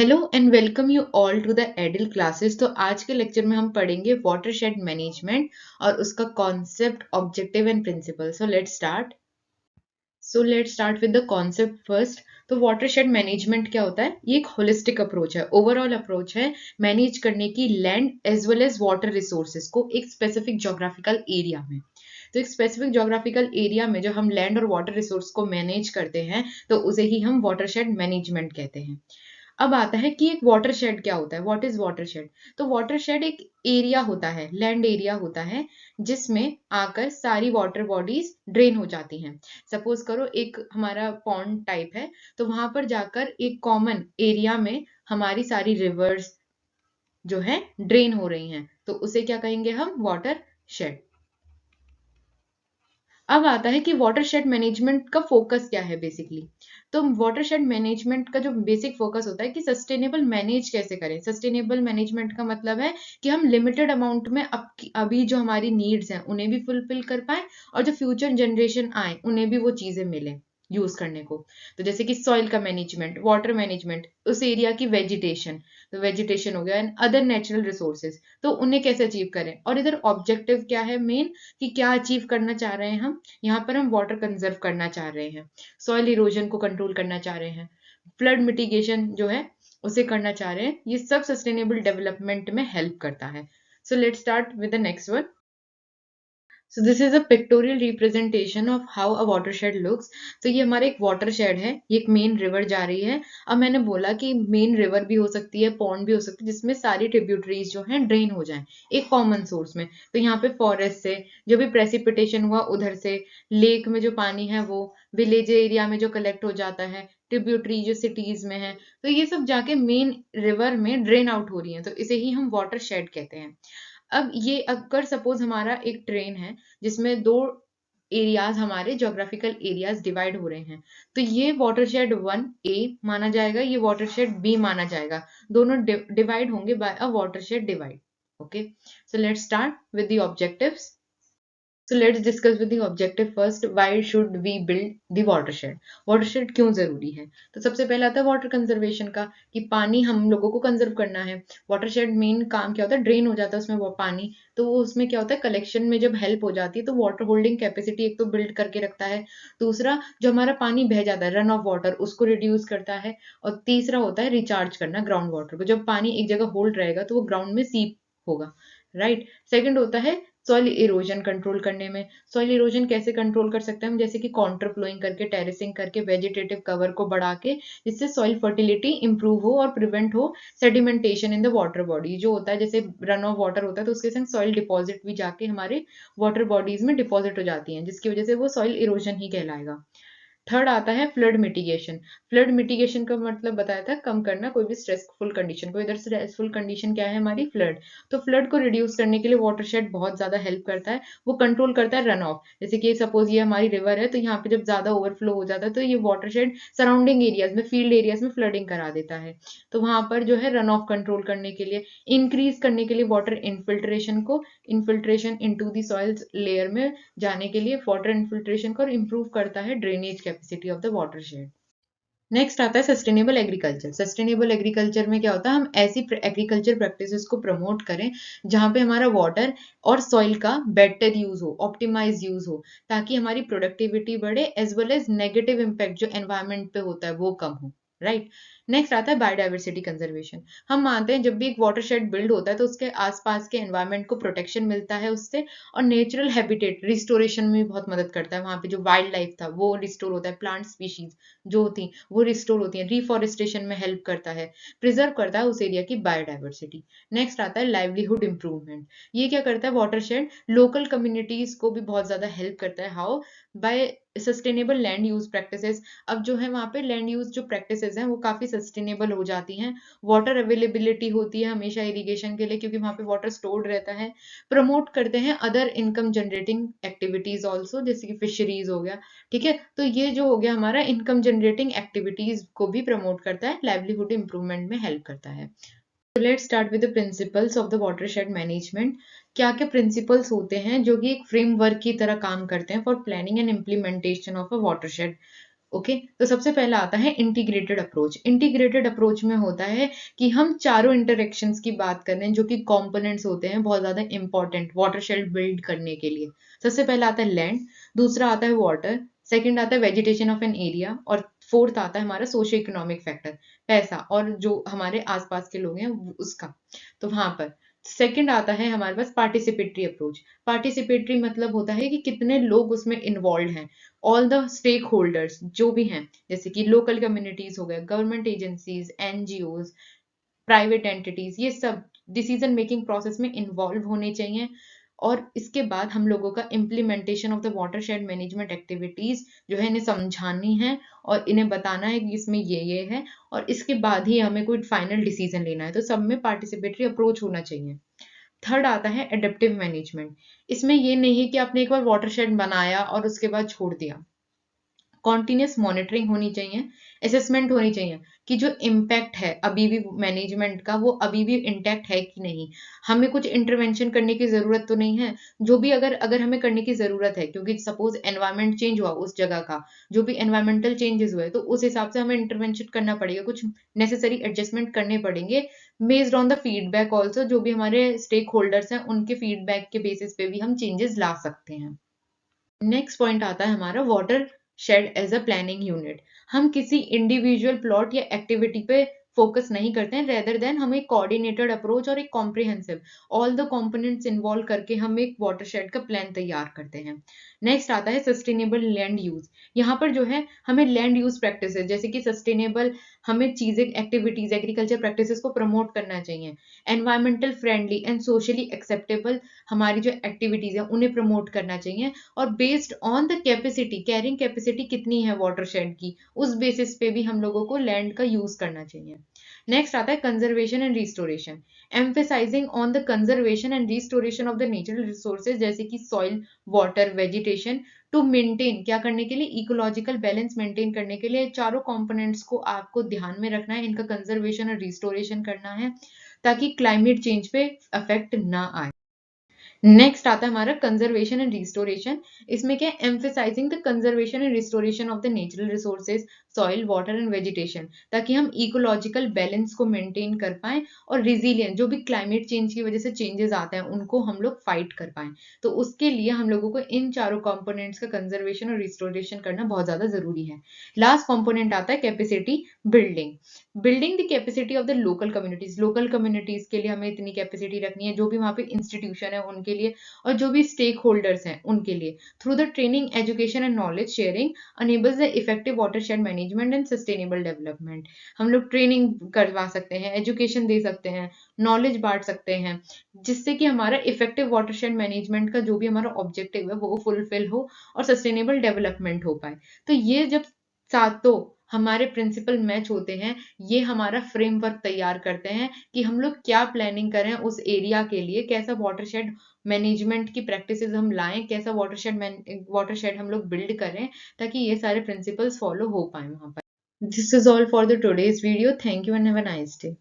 Hello and welcome you all to the एडल classes. तो आज के लेक्चर में हम पढ़ेंगे वाटरशेड मैनेजमेंट और उसका concept, objective and principle. So let's start with the concept first. तो वाटरशेड मैनेजमेंट क्या होता है? ये एक होलिस्टिक अप्रोच है, ओवरऑल अप्रोच है मैनेज करने की land as well as water resources को एक स्पेसिफिक जोग्राफिकल एरिया में। तो एक स्पेसिफिक जोग्राफिकल एरिया में जो हम लैंड और वाटर रिसोर्स को मैनेज करते हैं तो उसे ही हम वाटरशेड मैनेजमेंट कहते हैं। अब आता है कि एक वाटरशेड क्या होता है, व्हाट इज वाटरशेड। तो वाटरशेड एक एरिया होता है, लैंड एरिया होता है जिसमें आकर सारी वाटर बॉडीज ड्रेन हो जाती हैं। सपोज करो एक हमारा पॉन्ड टाइप है, तो वहां पर जाकर एक कॉमन एरिया में हमारी सारी रिवर्स जो है ड्रेन हो रही हैं, तो उसे क्या कहेंगे हम? Water shade. अब आता है कि वाटरशेड मैनेजमेंट का फोकस क्या है बेसिकली। तो वाटरशेड मैनेजमेंट का जो बेसिक फोकस होता है कि सस्टेनेबल मैनेज कैसे करें। सस्टेनेबल मैनेजमेंट का मतलब है कि हम लिमिटेड अमाउंट में अभी जो हमारी नीड्स हैं उन्हें भी फुलफिल कर पाए और जो फ्यूचर जनरेशन आए उन्हें भी वो चीजें मिले यूज करने को। तो जैसे कि सॉइल का मैनेजमेंट, वाटर मैनेजमेंट, उस एरिया की वेजिटेशन, तो वेजिटेशन हो गया एंड अदर नेचुरल रिसोर्सेज, तो उन्हें कैसे अचीव करें। और इधर ऑब्जेक्टिव क्या है मेन, कि क्या अचीव करना चाह रहे हैं हम। यहाँ पर हम वाटर कंजर्व करना चाह रहे हैं, सॉइल इरोजन को कंट्रोल करना चाह रहे हैं, फ्लड मिटिगेशन जो है उसे करना चाह रहे हैं। ये सब सस्टेनेबल डेवलपमेंट में हेल्प करता है। सो let's start with the next one. So this is a pictorial representation of how a watershed looks. तो ये हमारा एक watershed है, ये एक मेन रिवर जा रही है। अब मैंने बोला कि मेन रिवर भी हो सकती है, पॉन्ड भी हो सकती है, जिसमें सारी ट्रिब्यूटरीज जो हैं ड्रेन हो जाएं एक कॉमन सोर्स में। तो यहाँ पे फॉरेस्ट से जो भी प्रेसिपिटेशन हुआ उधर से, लेक में जो पानी है वो विलेज एरिया में जो कलेक्ट हो जाता है, ट्रिब्यूटरी जो सिटीज में है, तो ये सब जाके मेन रिवर में ड्रेन आउट हो रही है, तो इसे ही हम वाटरशेड कहते हैं। अब ये अगर सपोज हमारा एक ट्रेन है जिसमें दो एरियाज, हमारे ज्योग्राफिकल एरियाज डिवाइड हो रहे हैं, तो ये वाटरशेड 1A माना जाएगा, ये वाटरशेड B माना जाएगा। दोनों डिवाइड होंगे by a watershed divide. Okay, so let's start with the objectives. So let's discuss with the objective first. Why should we build the watershed? Watershed क्यों जरूरी है? तो सबसे पहला आता है वाटर कंजर्वेशन का, कि पानी हम लोगों को कंजर्व करना है। वाटरशेड मेन काम क्या होता है? ड्रेन हो जाता है उसमें वो पानी, तो वो उसमें क्या होता है, कलेक्शन में जब हेल्प हो जाती है तो वाटर होल्डिंग कैपेसिटी एक तो बिल्ड करके रखता है। दूसरा, जो हमारा पानी बह जाता है, रन ऑफ वाटर, उसको रिड्यूस करता है। और तीसरा होता है रिचार्ज करना ग्राउंड वाटर को। जब पानी एक जगह होल्ड रहेगा तो वो ग्राउंड में सीप होगा, राइट। सेकंड होता है सॉइल इरोजन कंट्रोल करने में। सॉइल इरोजन कैसे कंट्रोल कर सकते हैं हम? जैसे कि काउंटर फ्लोइंग करके, टेरेसिंग करके, वेजिटेटिव कवर को बढ़ा के, जिससे सॉइल फर्टिलिटी इंप्रूव हो और प्रिवेंट हो sedimentation in the water body. जो होता है जैसे रन ऑफ वाटर होता है तो उसके संग सॉइल डिपॉजिट भी जाके हमारे वाटर बॉडीज में डिपॉजिट हो जाती हैं, जिसकी वजह से वो सॉइल इरोजन ही कहलाएगा। थर्ड आता है फ्लड मिटिगेशन। फ्लड मिटिगेशन का मतलब बताया था कम करना कोई भी स्ट्रेसफुल कंडीशन को। इधर स्ट्रेसफुल कंडीशन क्या है हमारी? फ्लड। तो फ्लड को रिड्यूस करने के लिए वाटरशेड बहुत ज्यादा हेल्प करता है। वो कंट्रोल करता है रन ऑफ। जैसे कि सपोज ये हमारी रिवर है, तो यहाँ पे जब ज्यादा ओवरफ्लो हो जाता है तो ये वाटरशेड सराउंडिंग एरियाज में, फील्ड एरियाज में फ्लडिंग करा देता है। तो वहां पर जो है रन ऑफ कंट्रोल करने के लिए, इंक्रीज करने के लिए वाटर इनफिल्ट्रेशन को, infiltration into the soils layer में जाने के लिए वाटर इन्फिल्ट्रेशन को इम्प्रूव करता है drainage capacity of the watershed. Next आता है सस्टेनेबल एग्रीकल्चर। सस्टेनेबल एग्रीकल्चर में क्या होता है, हम ऐसी एग्रीकल्चर प्रैक्टिसेस को प्रमोट करें जहां पे हमारा वाटर और सॉइल का बेटर यूज हो, ऑप्टिमाइज यूज हो, ताकि हमारी प्रोडक्टिविटी बढ़े as well as negative impact जो एनवायरमेंट पे होता है वो कम हो, राइट। नेक्स्ट आता है बायोडाइवर्सिटी कंजर्वेशन। हम मानते हैं जब भी एक वाटरशेड बिल्ड होता है तो उसके आसपास के एनवायरमेंट को प्रोटेक्शन मिलता है उससे, और नेचुरल हैबिटेट रिस्टोरेशन में भी बहुत मदद करता है। वहां पे जो वाइल्ड लाइफ था वो रिस्टोर होता है, प्लांट स्पीशीज जो होती हैं वो रिस्टोर होती हैं, रिफॉरेस्टेशन में हेल्प करता है, प्रिजर्व करता है उस एरिया की बायोडाइवर्सिटी। नेक्स्ट आता है लाइवलीहुड इंप्रूवमेंट। ये क्या करता है वाटरशेड? लोकल कम्युनिटीज को भी बहुत ज्यादा हेल्प करता है। How? By sustainable land use practices. अब जो है वहां पे लैंड यूज जो प्रैक्टिसेस हैं वो काफी सस्टेनेबल हो जाती हैं। वाटर अवेलेबिलिटी होती है हमेशा इरिगेशन के लिए, क्योंकि वहां पे वाटर स्टोर्ड रहता है। प्रमोट करते हैं other income generating activities also, जैसे कि फिशरीज हो गया, ठीक है। तो ये जो हो गया हमारा इनकम जनरेटिंग एक्टिविटीज को भी प्रमोट करता है, लाइवलीहुड इंप्रूवमेंट में हेल्प करता है। So let's start with the principles of the watershed management. क्या क्या प्रिंसिपल्स होते हैं जो कि एक फ्रेमवर्क की तरह काम करते हैं for planning and implementation of a watershed okay तो सबसे पहला आता है इंटीग्रेटेड अप्रोच। इंटीग्रेटेड अप्रोच में होता है कि हम चारों इंटरेक्शंस की बात कर रहे हैं जो कि कंपोनेंट्स होते हैं बहुत ज्यादा इंपॉर्टेंट वाटरशेड बिल्ड करने के लिए। सबसे पहला आता है लैंड, दूसरा आता है वाटर, सेकंड आता है वेजिटेशन ऑफ एन एरिया, और फोर्थ आता है हमारा सोशियो इकोनॉमिक फैक्टर, पैसा और जो हमारे आसपास के लोग हैं उसका। तो वहां पर सेकंड आता है हमारे पास पार्टिसिपेटरी अप्रोच। पार्टिसिपेटरी मतलब होता है कि कितने लोग उसमें इन्वॉल्व हैं, ऑल द स्टेक होल्डर्स जो भी हैं, जैसे कि लोकल कम्युनिटीज हो गए, government agencies, NGOs, private entities, ये सब डिसीजन मेकिंग प्रोसेस में इन्वॉल्व होने चाहिए। और इसके बाद हम लोगों का implementation of the watershed management activities जो है इन्हें समझानी है और इन्हें बताना है कि इसमें ये है, और इसके बाद ही हमें कोई फाइनल डिसीजन लेना है। तो सब में पार्टिसिपेटरी अप्रोच होना चाहिए। थर्ड आता है एडेप्टिव मैनेजमेंट। इसमें ये नहीं है कि आपने एक बार वाटरशेड बनाया और उसके बाद छोड़ दिया। कॉन्टिन्यूस मॉनिटरिंग होनी चाहिए, असेसमेंट होनी चाहिए कि जो इम्पैक्ट है अभी भी मैनेजमेंट का वो अभी भी इंटैक्ट है कि नहीं, हमें कुछ इंटरवेंशन करने की जरूरत तो नहीं है। जो भी अगर अगर हमें करने की जरूरत है, क्योंकि सपोज एनवायरमेंट चेंज हुआ उस जगह का, जो भी एनवायरमेंटल चेंजेस हुए तो उस हिसाब से हमें इंटरवेंशन करना पड़ेगा, कुछ नेसेसरी एडजस्टमेंट करने पड़ेंगे based on the feedback also. जो भी हमारे स्टेक होल्डर्स हैं उनके फीडबैक के बेसिस पे भी हम चेंजेस ला सकते हैं। नेक्स्ट पॉइंट आता है हमारा watershed as a planning unit. हम किसी इंडिविजुअल प्लॉट या एक्टिविटी पे फोकस नहीं करते हैं, रेदर देन हम एक कोऑर्डिनेटेड अप्रोच और एक comprehensive all the components involve करके हम एक वाटरशेड का प्लान तैयार करते हैं। नेक्स्ट आता है सस्टेनेबल लैंड यूज। यहाँ पर जो है हमें लैंड यूज प्रैक्टिसेस जैसे कि सस्टेनेबल हमें चीजें एक्टिविटीज एग्रीकल्चर प्रैक्टिसेस को प्रमोट करना चाहिए। Environmental friendly and socially acceptable हमारी जो एक्टिविटीज है उन्हें प्रमोट करना चाहिए, और based on the capacity, carrying capacity कितनी है वाटरशेड की, उस बेसिस पे भी हम लोगों को लैंड का यूज करना चाहिए। नेक्स्ट आता है conservation and restoration. Emphasising on the conservation and restoration of the natural resources जैसे कि soil, water, vegetation, to maintain क्या करने के लिए, इकोलॉजिकल बैलेंस मेंटेन करने के लिए चारों कंपोनेंट्स को आपको ध्यान में रखना है, इनका कंजर्वेशन और रिस्टोरेशन करना है ताकि क्लाइमेट चेंज पे अफेक्ट ना आए। नेक्स्ट आता है हमारा कंजर्वेशन एंड रिस्टोरेशन। इसमें क्या emphasizing the conservation and restoration of the natural resources, soil, water and vegetation, ताकि हम इकोलॉजिकल बैलेंस को मेंटेन कर पाएं और रिजिलियंट जो भी क्लाइमेट चेंज की वजह से चेंजेस आते हैं उनको हम लोग फाइट कर पाएं। तो उसके लिए हम लोगों को इन चारों कंपोनेंट्स का कंजर्वेशन और रिस्टोरेशन करना बहुत ज्यादा जरूरी है। लास्ट कंपोनेंट आता है capacity building. Building the capacity of the local communities. Local communities के लिए हमें इतनी कैपेसिटी रखनी है, जो भी वहाँ पे इंस्टीट्यूशन है उनके लिए और जो भी स्टेक होल्डर्स हैं उनके लिए, through the training, education and knowledge sharing enables the effective watershed management and sustainable development. हम लोग ट्रेनिंग करवा सकते हैं, एजुकेशन दे सकते हैं, नॉलेज बांट सकते हैं, जिससे कि हमारा इफेक्टिव वाटरशेड मैनेजमेंट का जो भी हमारा ऑब्जेक्टिव है वो फुलफिल हो और सस्टेनेबल डेवलपमेंट हो पाए। तो ये जब सातों हमारे प्रिंसिपल मैच होते हैं, ये हमारा फ्रेमवर्क तैयार करते हैं कि हम लोग क्या प्लानिंग करें उस एरिया के लिए, कैसा वाटरशेड मैनेजमेंट की प्रैक्टिसेस हम लाएं, कैसा वाटरशेड हम लोग बिल्ड करें ताकि ये सारे प्रिंसिपल्स फॉलो हो पाए वहां पर। This is all for the today's video. Thank you and have a nice day.